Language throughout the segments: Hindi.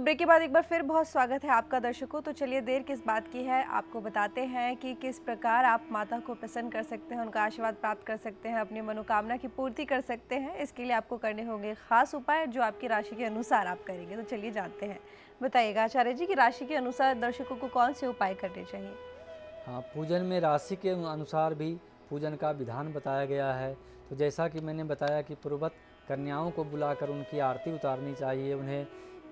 ब्रेक के बाद एक बार फिर बहुत स्वागत है आपका दर्शकों। तो चलिए देर किस बात की है, आपको बताते हैं कि किस प्रकार आप माता को प्रसन्न कर सकते हैं, उनका आशीर्वाद प्राप्त कर सकते हैं, अपनी मनोकामना की पूर्ति कर सकते हैं। इसके लिए आपको करने होंगे खास उपाय जो आपकी राशि के अनुसार आप करेंगे। तो चलिए जानते हैं, बताइएगा आचार्य जी कि राशि के अनुसार दर्शकों को कौन से उपाय करने चाहिए। हाँ, पूजन में राशि के अनुसार भी पूजन का विधान बताया गया है। तो जैसा कि मैंने बताया कि पूर्ववत कन्याओं को बुलाकर उनकी आरती उतारनी चाहिए, उन्हें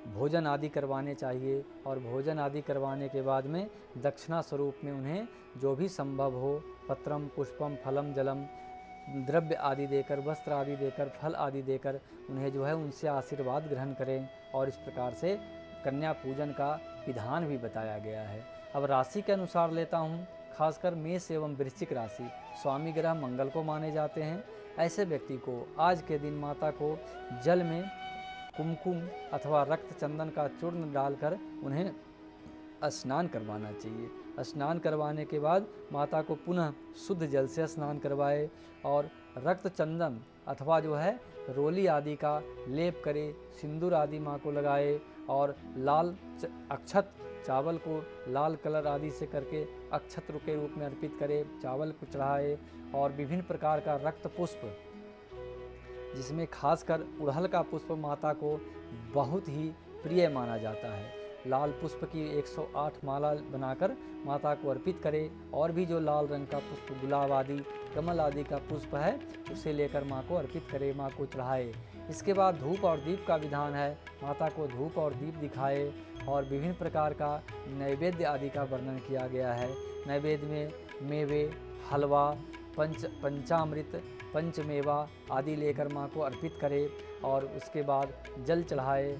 भोजन आदि करवाने चाहिए और भोजन आदि करवाने के बाद में दक्षिणा स्वरूप में उन्हें जो भी संभव हो पत्रम पुष्पम फलम जलम द्रव्य आदि देकर, वस्त्र आदि देकर, फल आदि देकर उन्हें जो है उनसे आशीर्वाद ग्रहण करें। और इस प्रकार से कन्या पूजन का विधान भी बताया गया है। अब राशि के अनुसार लेता हूँ, खासकर मेष एवं वृश्चिक राशि स्वामी ग्रह मंगल को माने जाते हैं। ऐसे व्यक्ति को आज के दिन माता को जल में कुमकुम अथवा रक्त चंदन का चूर्ण डालकर उन्हें स्नान करवाना चाहिए। स्नान करवाने के बाद माता को पुनः शुद्ध जल से स्नान करवाए और रक्त चंदन अथवा जो है रोली आदि का लेप करे, सिंदूर आदि माँ को लगाए और लाल अक्षत चावल को लाल कलर आदि से करके अक्षत के रूप में अर्पित करे, चावल को चढ़ाए और विभिन्न प्रकार का रक्त पुष्प जिसमें खासकर उड़हल का पुष्प माता को बहुत ही प्रिय माना जाता है। लाल पुष्प की 108 माला बनाकर माता को अर्पित करे और भी जो लाल रंग का पुष्प गुलाब आदि कमल आदि का पुष्प है उसे लेकर माँ को अर्पित करे, माँ को चढ़ाए। इसके बाद धूप और दीप का विधान है। माता को धूप और दीप दिखाए और विभिन्न प्रकार का नैवेद्य आदि का वर्णन किया गया है। नैवेद्य में मेवे, हलवा, पंचामृत, पंचमेवा आदि लेकर माँ को अर्पित करे और उसके बाद जल चढ़ाए।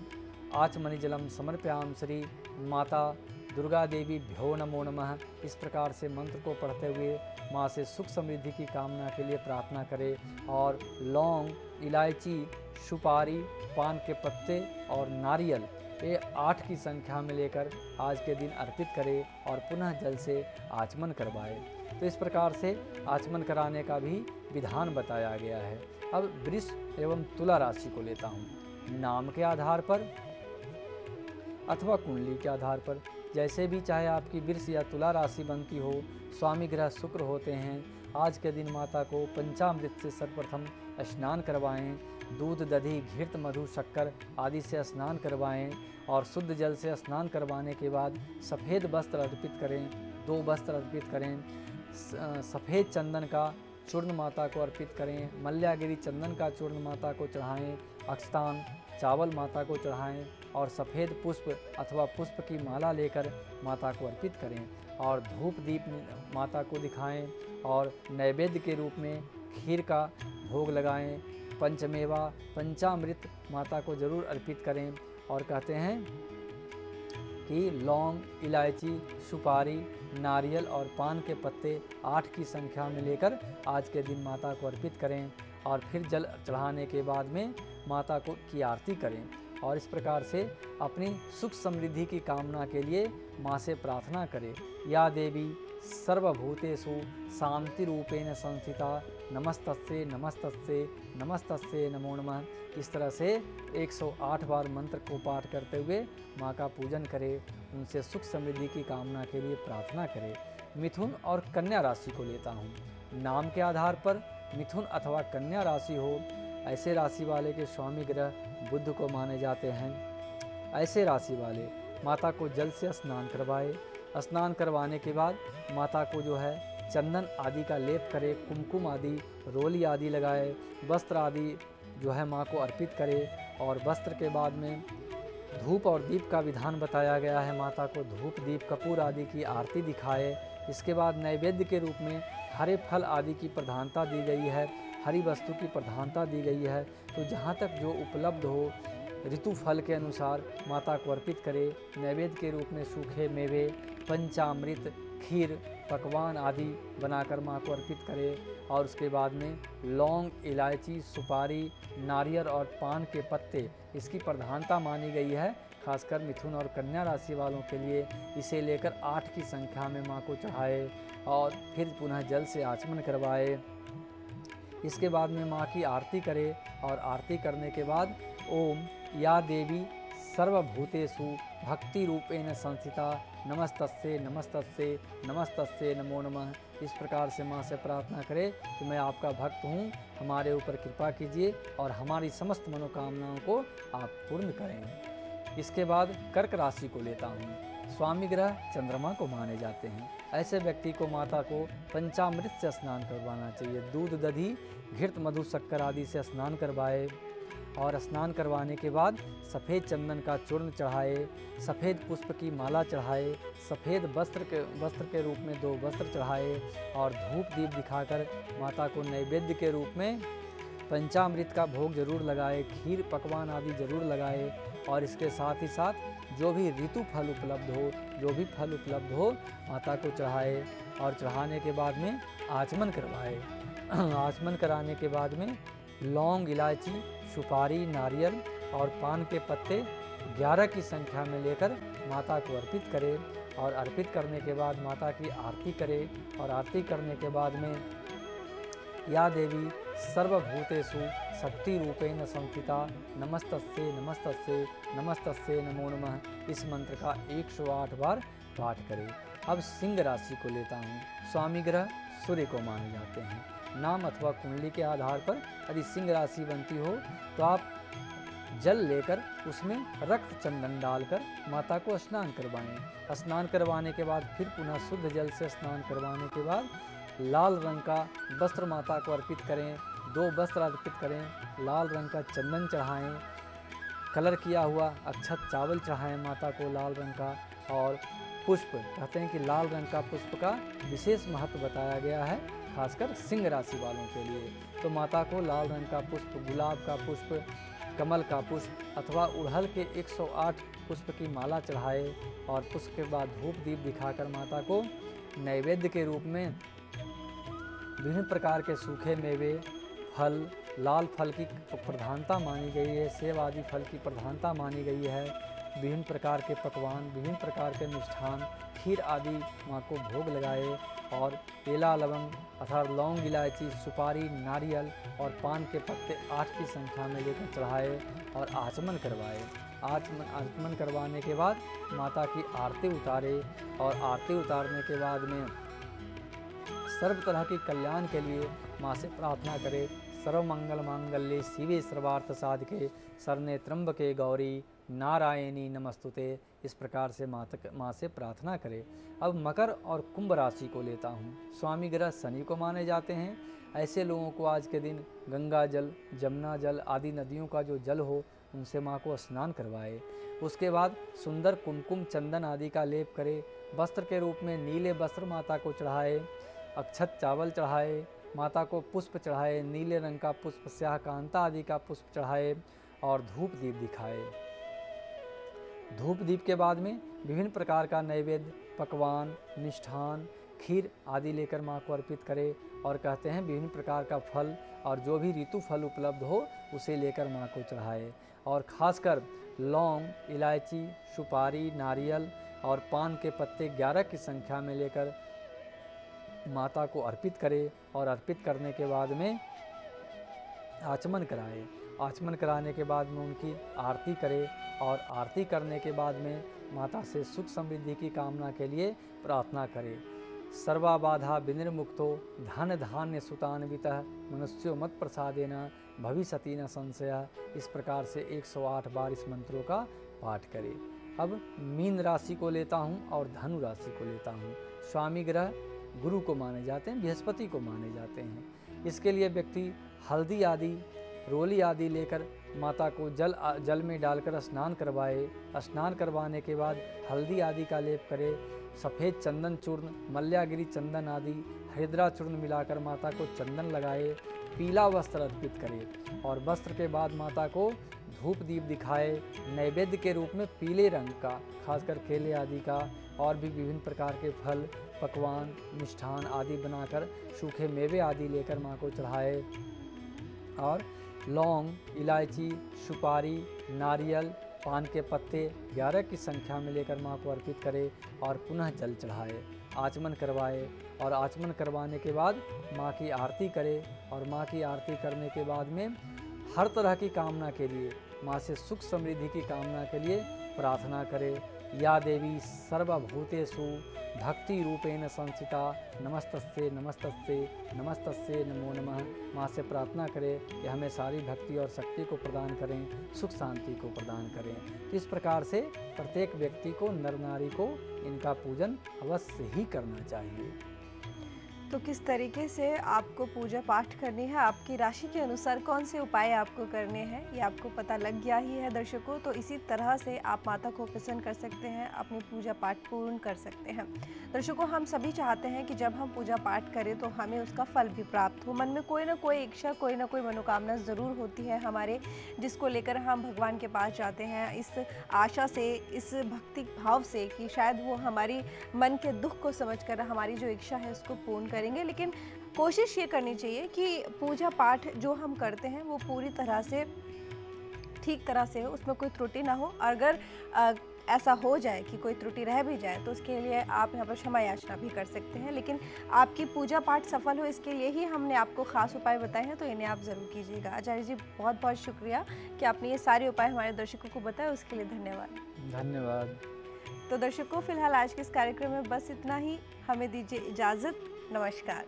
आचमनि जलम समर्पयाम श्री माता दुर्गा देवी भ्यो नमो नमः, इस प्रकार से मंत्र को पढ़ते हुए माँ से सुख समृद्धि की कामना के लिए प्रार्थना करें और लौंग, इलायची, सुपारी, पान के पत्ते और नारियल ये 8 की संख्या में लेकर आज के दिन अर्पित करें और पुनः जल से आचमन करवाए। तो इस प्रकार से आचमन कराने का भी विधान बताया गया है। अब वृष एवं तुला राशि को लेता हूँ। नाम के आधार पर अथवा कुंडली के आधार पर जैसे भी चाहे आपकी वृष या तुला राशि बनती हो, स्वामी ग्रह शुक्र होते हैं। आज के दिन माता को पंचामृत से सर्वप्रथम स्नान करवाएं, दूध, दही, घृत, मधु, शक्कर आदि से स्नान करवाएं और शुद्ध जल से स्नान करवाने के बाद सफ़ेद वस्त्र अर्पित करें, 2 वस्त्र अर्पित करें। सफ़ेद चंदन का चूर्ण माता को अर्पित करें, मल्यागिरी चंदन का चूर्ण माता को चढ़ाएं, अक्षतान चावल माता को चढ़ाएं और सफ़ेद पुष्प अथवा पुष्प की माला लेकर माता को अर्पित करें और धूप दीप माता को दिखाएं और नैवेद्य के रूप में खीर का भोग लगाएं। पंचमेवा पंचामृत माता को जरूर अर्पित करें और कहते हैं कि लौंग, इलायची, सुपारी, नारियल और पान के पत्ते 8 की संख्या में लेकर आज के दिन माता को अर्पित करें और फिर जल चढ़ाने के बाद में माता को की आरती करें और इस प्रकार से अपनी सुख समृद्धि की कामना के लिए माँ से प्रार्थना करें। या देवी सर्वभूतेषु शांति रूपेण संस्थिता नमस्तस्ये नमस्तस्ये नमस्तस्ये नमो नमः। इस तरह से 108 बार मंत्र को पाठ करते हुए माँ का पूजन करें, उनसे सुख समृद्धि की कामना के लिए प्रार्थना करें। मिथुन और कन्या राशि को लेता हूँ। नाम के आधार पर मिथुन अथवा कन्या राशि हो, ऐसे राशि वाले के स्वामी ग्रह बुध को माने जाते हैं। ऐसे राशि वाले माता को जल से स्नान करवाए। स्नान करवाने के बाद माता को जो है चंदन आदि का लेप करे, कुमकुम आदि, रोली आदि लगाए, वस्त्र आदि जो है माँ को अर्पित करे और वस्त्र के बाद में धूप और दीप का विधान बताया गया है। माता को धूप, दीप, कपूर आदि की आरती दिखाए। इसके बाद नैवेद्य के रूप में हरे फल आदि की प्रधानता दी गई है, हरी वस्तु की प्रधानता दी गई है। तो जहाँ तक जो उपलब्ध हो ऋतु फल के अनुसार माता को अर्पित करे। नैवेद्य के रूप में सूखे मेवे, पंचामृत, खीर, पकवान आदि बनाकर माँ को अर्पित करे और उसके बाद में लौंग, इलायची, सुपारी, नारियल और पान के पत्ते इसकी प्रधानता मानी गई है। खासकर मिथुन और कन्या राशि वालों के लिए इसे लेकर 8 की संख्या में माँ को चढ़ाए और फिर पुनः जल से आचमन करवाए। इसके बाद में माँ की आरती करे और आरती करने के बाद ओम या देवी सर्वभूतेषु भक्ति रूपेण संस्थिता नमस्तस्ये नमस्तस्ये नमस्तस्ये नमो नमः। इस प्रकार से माँ से प्रार्थना करें कि मैं आपका भक्त हूँ, हमारे ऊपर कृपा कीजिए और हमारी समस्त मनोकामनाओं को आप पूर्ण करें। इसके बाद कर्क राशि को लेता हूँ। स्वामी ग्रह चंद्रमा को माने जाते हैं। ऐसे व्यक्ति को माता को पंचामृत से स्नान करवाना चाहिए। दूध, दधी, घृत, मधु, शक्कर आदि से स्नान करवाए और स्नान करवाने के बाद सफ़ेद चंदन का चूर्ण चढ़ाए, सफ़ेद पुष्प की माला चढ़ाए, सफ़ेद वस्त्र के रूप में 2 वस्त्र चढ़ाए और धूप दीप दिखाकर माता को नैवेद्य के रूप में पंचामृत का भोग जरूर लगाए, खीर पकवान आदि जरूर लगाए और इसके साथ ही साथ जो भी ऋतु फल उपलब्ध हो माता को चढ़ाए और चढ़ाने के बाद में आचमन करवाए। आचमन कराने के बाद में लौंग, इलायची, सुपारी, नारियल और पान के पत्ते 11 की संख्या में लेकर माता को अर्पित करें और अर्पित करने के बाद माता की आरती करें और आरती करने के बाद में या देवी सर्वभूतेषु शक्ति रूपेण संस्थिता नमस्तस्ये नमस्तस्ये नमस्तस्ये नमो नमः इस मंत्र का 108 बार पाठ करें। अब सिंह राशि को लेता हूँ। स्वामी ग्रह सूर्य को माने जाते हैं। नाम अथवा कुंडली के आधार पर यदि सिंह राशि बनती हो तो आप जल लेकर उसमें रक्त चंदन डालकर माता को स्नान करवाएं। स्नान करवाने के बाद फिर पुनः शुद्ध जल से स्नान करवाने के बाद लाल रंग का वस्त्र माता को अर्पित करें। 2 वस्त्र अर्पित करें, लाल रंग का चंदन चढ़ाएं, कलर किया हुआ अक्षत चावल चढ़ाएं माता को लाल रंग का। और पुष्प, कहते हैं कि लाल रंग का पुष्प का विशेष महत्व बताया गया है, खासकर सिंह राशि वालों के लिए। तो माता को लाल रंग का पुष्प, गुलाब का पुष्प, कमल का पुष्प अथवा उड़हल के 108 पुष्प की माला चढ़ाए और पुष्प के बाद धूप दीप दिखाकर माता को नैवेद्य के रूप में विभिन्न प्रकार के सूखे मेवे, फल, लाल फल की प्रधानता मानी गई है, सेब आदि फल की प्रधानता मानी गई है, विभिन्न प्रकार के पकवान, विभिन्न प्रकार के मिष्ठान, खीर आदि माँ को भोग लगाए और केला, लवंग अर्थात लौंग, इलायची, सुपारी, नारियल और पान के पत्ते 8 की संख्या में लेकर चढ़ाए और आचमन करवाए। आचमन करवाने के बाद माता की आरती उतारे और आरती उतारने के बाद में सर्व तरह की कल्याण के लिए माँ से प्रार्थना करें। सर्वमंगल मांगल्ये शिवे सर्वार्थ साधके शरण्ये त्र्यंबके गौरी नारायणी नमस्तुते। इस प्रकार से माँ से प्रार्थना करें। अब मकर और कुंभ राशि को लेता हूँ। स्वामी ग्रह शनि को माने जाते हैं। ऐसे लोगों को आज के दिन गंगा जल, जमुना जल आदि नदियों का जो जल हो उनसे माँ को स्नान करवाए। उसके बाद सुंदर कुमकुम, चंदन आदि का लेप करे। वस्त्र के रूप में नीले वस्त्र माता को चढ़ाए, अक्षत चावल चढ़ाए, माता को पुष्प चढ़ाए, नीले रंग का पुष्प, स्याह कांता आदि का पुष्प चढ़ाए और धूप दीप दिखाए। धूप दीप के बाद में विभिन्न प्रकार का नैवेद्य, पकवान, मिष्ठान, खीर आदि लेकर माँ को अर्पित करे और कहते हैं विभिन्न प्रकार का फल और जो भी ऋतु फल उपलब्ध हो उसे लेकर माँ को चढ़ाए और खासकर लौंग, इलायची, सुपारी, नारियल और पान के पत्ते 11 की संख्या में लेकर माता को अर्पित करे और अर्पित करने के बाद में आचमन कराए। आचमन कराने के बाद में उनकी आरती करे और आरती करने के बाद में माता से सुख समृद्धि की कामना के लिए प्रार्थना करे। सर्वा बाधा विनिर्मुक्तो धन धान्य सुतान्वितः मनुष्यो मत प्रसादेन भविष्यति न संशय। इस प्रकार से 108 बार इस मंत्रों का पाठ करें। अब मीन राशि को लेता हूँ और धनु राशि को लेता हूँ। स्वामी ग्रह गुरु को माने जाते हैं, बृहस्पति को माने जाते हैं। इसके लिए व्यक्ति हल्दी आदि, रोली आदि लेकर माता को जल में डालकर स्नान करवाए। स्नान करवाने के बाद हल्दी आदि का लेप करे। सफ़ेद चंदन चूर्ण, मल्यागिरी चंदन आदि, हरिद्रा चूर्ण मिलाकर माता को चंदन लगाए। पीला वस्त्र अर्पित करे और वस्त्र के बाद माता को धूप दीप दिखाए। नैवेद्य के रूप में पीले रंग का, खासकर केले आदि का और भी विभिन्न प्रकार के फल, पकवान, मिष्ठान आदि बनाकर सूखे मेवे आदि लेकर माँ को चढ़ाए और लौंग, इलायची, सुपारी, नारियल, पान के पत्ते 11 की संख्या में लेकर माँ को अर्पित करे और पुनः जल चढ़ाए, आचमन करवाए और आचमन करवाने के बाद माँ की आरती करे और माँ की आरती करने के बाद में हर तरह की कामना के लिए, माँ से सुख समृद्धि की कामना के लिए प्रार्थना करें। या देवी सर्वभूतेषु भक्ति रूपेण संस्थिता नमस्तस्ते नमस्तस्ते नमस्तस्ते नमो नमः। माँ से प्रार्थना करें कि हमें सारी भक्ति और शक्ति को प्रदान करें, सुख शांति को प्रदान करें। तो इस प्रकार से प्रत्येक व्यक्ति को, नर नारी को इनका पूजन अवश्य ही करना चाहिए। तो किस तरीके से आपको पूजा पाठ करनी है, आपकी राशि के अनुसार कौन से उपाय आपको करने हैं, ये आपको पता लग गया ही है दर्शकों। तो इसी तरह से आप माता को प्रसन्न कर सकते हैं, अपनी पूजा पाठ पूर्ण कर सकते हैं। दर्शकों, हम सभी चाहते हैं कि जब हम पूजा पाठ करें तो हमें उसका फल भी प्राप्त हो। मन में कोई ना कोई इच्छा, कोई ना कोई मनोकामना ज़रूर होती है हमारे, जिसको लेकर हम भगवान के पास जाते हैं, इस आशा से, इस भक्ति भाव से कि शायद वो हमारी मन के दुख को समझकर हमारी जो इच्छा है उसको पूर्ण करेंगे। लेकिन कोशिश ये करनी चाहिए कि पूजा पाठ जो हम करते हैं वो पूरी तरह से ठीक तरह से हो, उसमें कोई त्रुटि ना हो। अगर ऐसा हो जाए कि कोई त्रुटि रह भी जाए तो उसके लिए आप यहाँ पर क्षमा याचना भी कर सकते हैं। लेकिन आपकी पूजा पाठ सफल हो, इसके लिए ही हमने आपको खास उपाय बताए हैं, तो इन्हें आप ज़रूर कीजिएगा। आचार्य जी, बहुत बहुत शुक्रिया कि आपने ये सारे उपाय हमारे दर्शकों को बताए, उसके लिए धन्यवाद। धन्यवाद। तो दर्शकों, फिलहाल आज के इस कार्यक्रम में बस इतना ही। हमें दीजिए इजाज़त। नमस्कार।